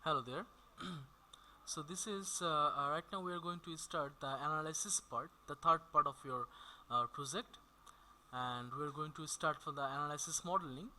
Hello there. So this is right now we are going to start the analysis part, the third part of your project, and we are going to start for the analysis modeling.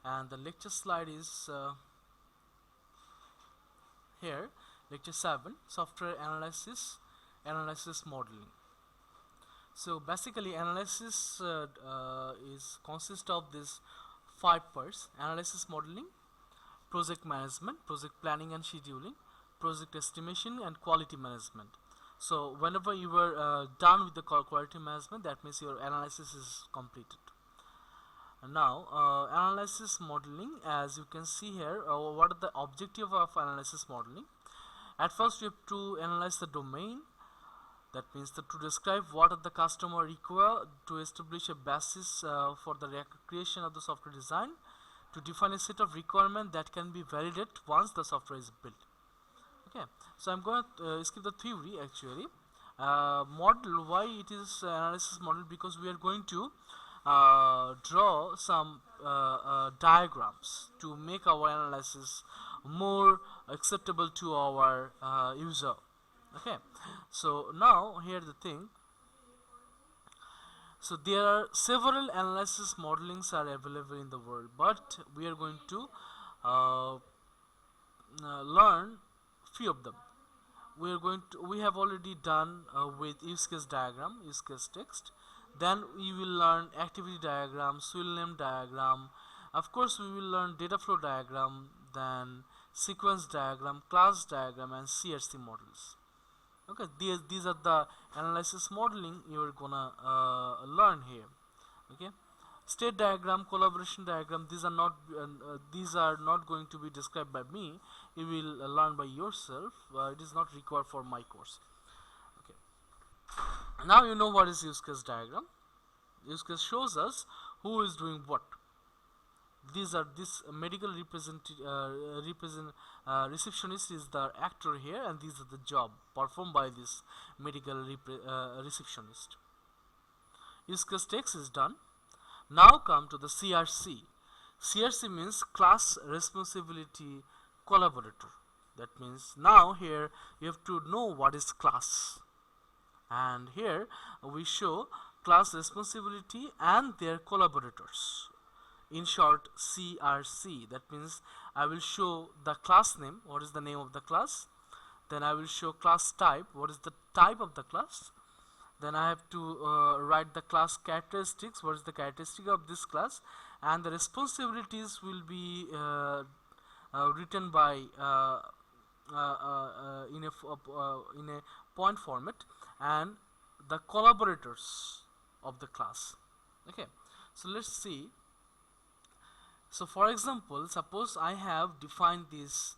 And the lecture slide is here, lecture 7, software analysis modeling. So basically, analysis is consist of these 5 parts: analysis modeling, project management, project planning and scheduling, project estimation, and quality management. So whenever you were done with the quality management, that means your analysis is completed. And now analysis modeling, as you can see here, what are the objective of analysis modeling? At first we have to analyze the domain. That means to describe what the customer require, to establish a basis for the creation of the software design, to define a set of requirements that can be validated once the software is built. Okay, so I'm going to skip the theory actually. Model, why it is analysis model? Because we are going to draw some diagrams to make our analysis more acceptable to our user. Okay, so now here the thing. So there are several analysis modelings are available in the world, but we are going to learn few of them. We have already done with use case diagram, use case text. Then we will learn activity diagram, swill name diagram. Of course, we will learn data flow diagram, then sequence diagram, class diagram, and CRC models. Okay, these are the analysis modeling you are gonna learn here. Okay, state diagram, collaboration diagram, these are not going to be described by me. You will learn by yourself. It is not required for my course. Okay, now you know what is use case diagram. Use case shows us who is doing what. This medical receptionist is the actor here, and these are the job performed by this medical receptionist. Use case text is done. Now come to the CRC. CRC means class responsibility collaborator. That means now here you have to know what is class, and here we show class responsibility and their collaborators. In short, CRC. That means I will show the class name, what is the name of the class. Then I will show class type, what is the type of the class. Then I have to write the class characteristics, what is the characteristic of this class. And the responsibilities will be written by in a point format, and the collaborators of the class. Okay, so let's see. So for example, suppose I have defined these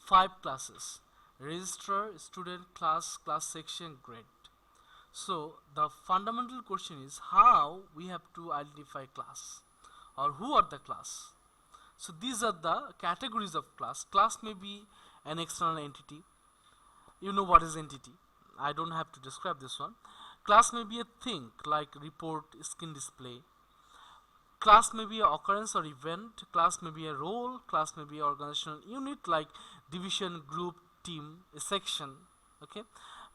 5 classes: registrar, student, class, class section, grade. So the fundamental question is how we have to identify class, or who are the class. So these are the categories of class. Class may be an external entity. You know what is entity. I don't have to describe this one. Class may be a thing like report, screen display. Class may be an occurrence or event. Class may be a role. Class may be an organizational unit like division, group, team, a section. Okay,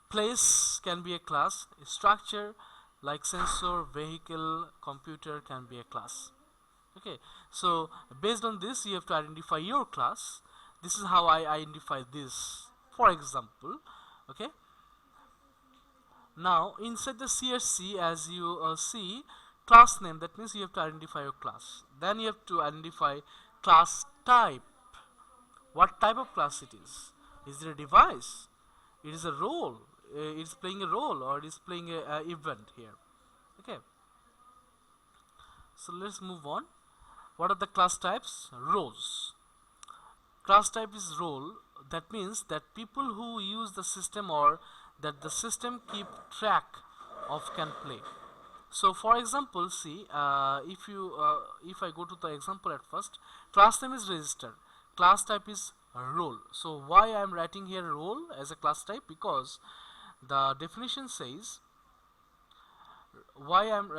place can be a class. A structure like sensor, vehicle, computer can be a class. Okay, so based on this you have to identify your class. This is how I identify this, for example. Okay, now inside the CRC, as you see, class name, that means you have to identify your class. Then you have to identify class type. What type of class it is? Is it a device? It is a role. It is playing a role, or it is playing a event here. Okay, so let's move on. What are the class types? Roles. Class type is role. That means that people who use the system, or that the system keep track of, can play. So for example, see, if I go to the example at first, class name is register, class type is role. So why I am writing here role as a class type? Because the definition says, why I am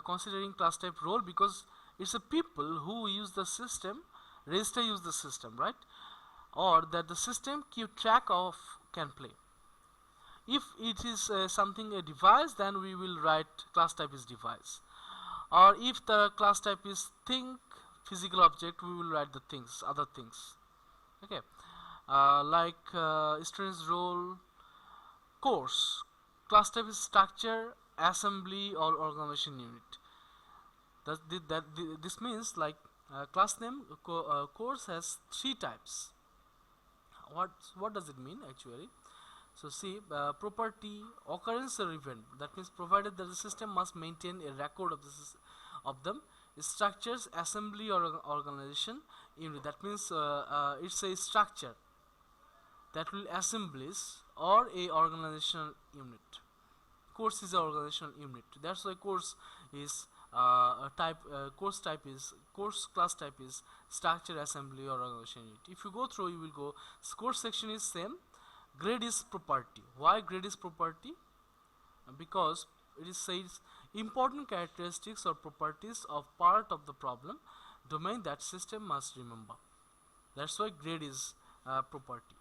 considering class type role, because it's a people who use the system. Register use the system, right? or that the system keep track of can play. If it is something a device, then we will write class type is device, or if the class type is thing, physical object, we will write the things, other things. Okay, like student's role. Course, class type is structure, assembly, or organization unit. This means like class name course has three types. What does it mean actually? So see, property, occurrence, or event. That means provided that the system must maintain a record of of them. Structures, assembly, or organization unit. That means it's a structure that will assemblies or a organizational unit. Course is an organizational unit. That's why course is course class type is structure, assembly, or organization unit. If you go through, you will go course section is same. Grade is property. Why grade is property? Because it is says important characteristics or properties of part of the problem domain that system must remember. That's why grade is property.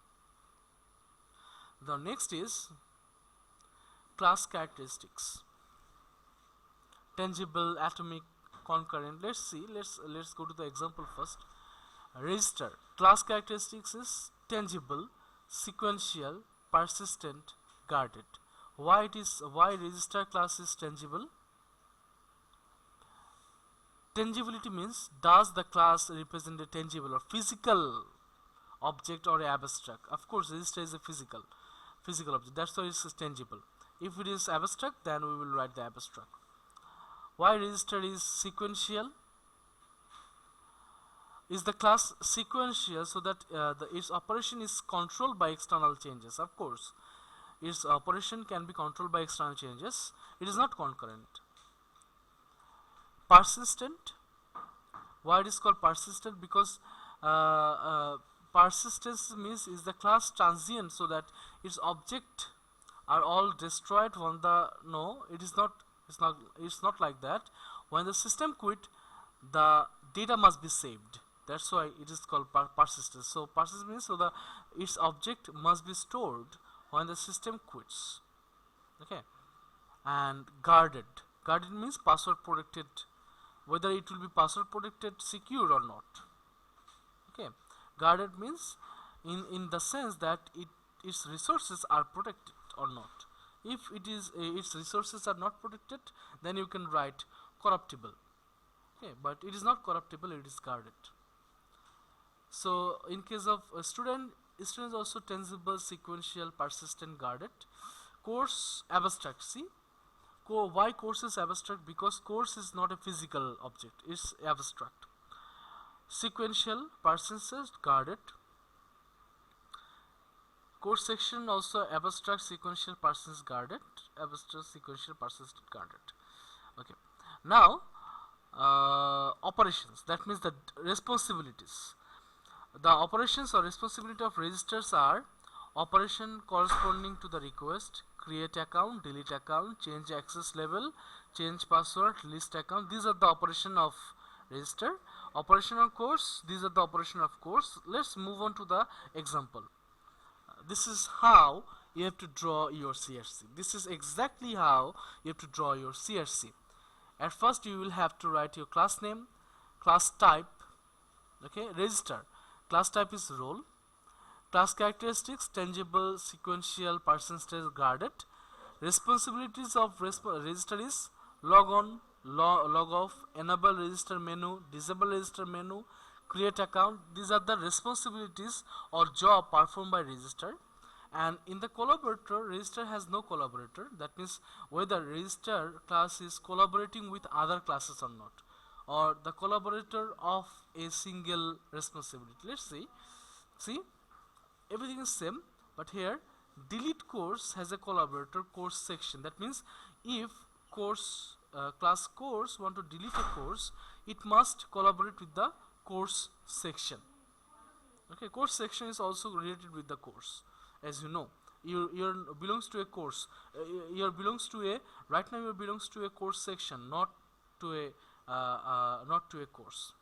The next is class characteristics. Tangible, atomic, concurrent. Let's see. Let's go to the example first. Register. Class characteristics is tangible, sequential, persistent, guarded. Why register class is tangible? Tangibility means does the class represent a tangible or physical object or abstract? Of course, register is a physical object. That's why it's tangible. If it is abstract, then we will write the abstract. Why register is sequential? Is the class sequential so that its operation is controlled by external changes? Of course, its operation can be controlled by external changes. It is not concurrent. Persistent. Why it is called persistent? Because persistence means is the class transient so that its object are all destroyed when the it's not like that. When the system quit, the data must be saved. That's why it is called persistence. So persistence means so its object must be stored when the system quits. Okay, and guarded means password protected, whether it will be password protected, secure or not. Okay, guarded means in the sense that its resources are protected or not. If it is its resources are not protected, then you can write corruptible. Okay, but it is not corruptible, it is guarded. So in case of a student is also tangible, sequential, persistent, guarded. Course abstract. See, why course is abstract? Because course is not a physical object, it's abstract. Sequential, persistent, guarded. Course section also abstract, sequential, persistent, guarded. Abstract, sequential, persistent, guarded. Okay, now operations, that means the responsibilities. The operations or responsibility of registers are operation corresponding to the request, create account, delete account, change access level, change password, list account. These are the operation of register. Operational course, these are the operation of course. Let's move on to the example. This is how you have to draw your CRC. This is exactly how you have to draw your CRC. At first you will have to write your class name, class type, okay, register. Class type is role. Class characteristics, tangible, sequential, persistent, guarded. Responsibilities of register is log on, log off, enable register menu, disable register menu, create account. These are the responsibilities or job performed by register. And in the collaborator, register has no collaborator. That means whether register class is collaborating with other classes or not, or the collaborator of a single responsibility. Let's see, everything is same, but here delete course has a collaborator, course section. That means if course class course want to delete a course, it must collaborate with the course section. Okay, course section is also related with the course. As you know, you belongs to a course. Right now you belongs to a course section, not to a course.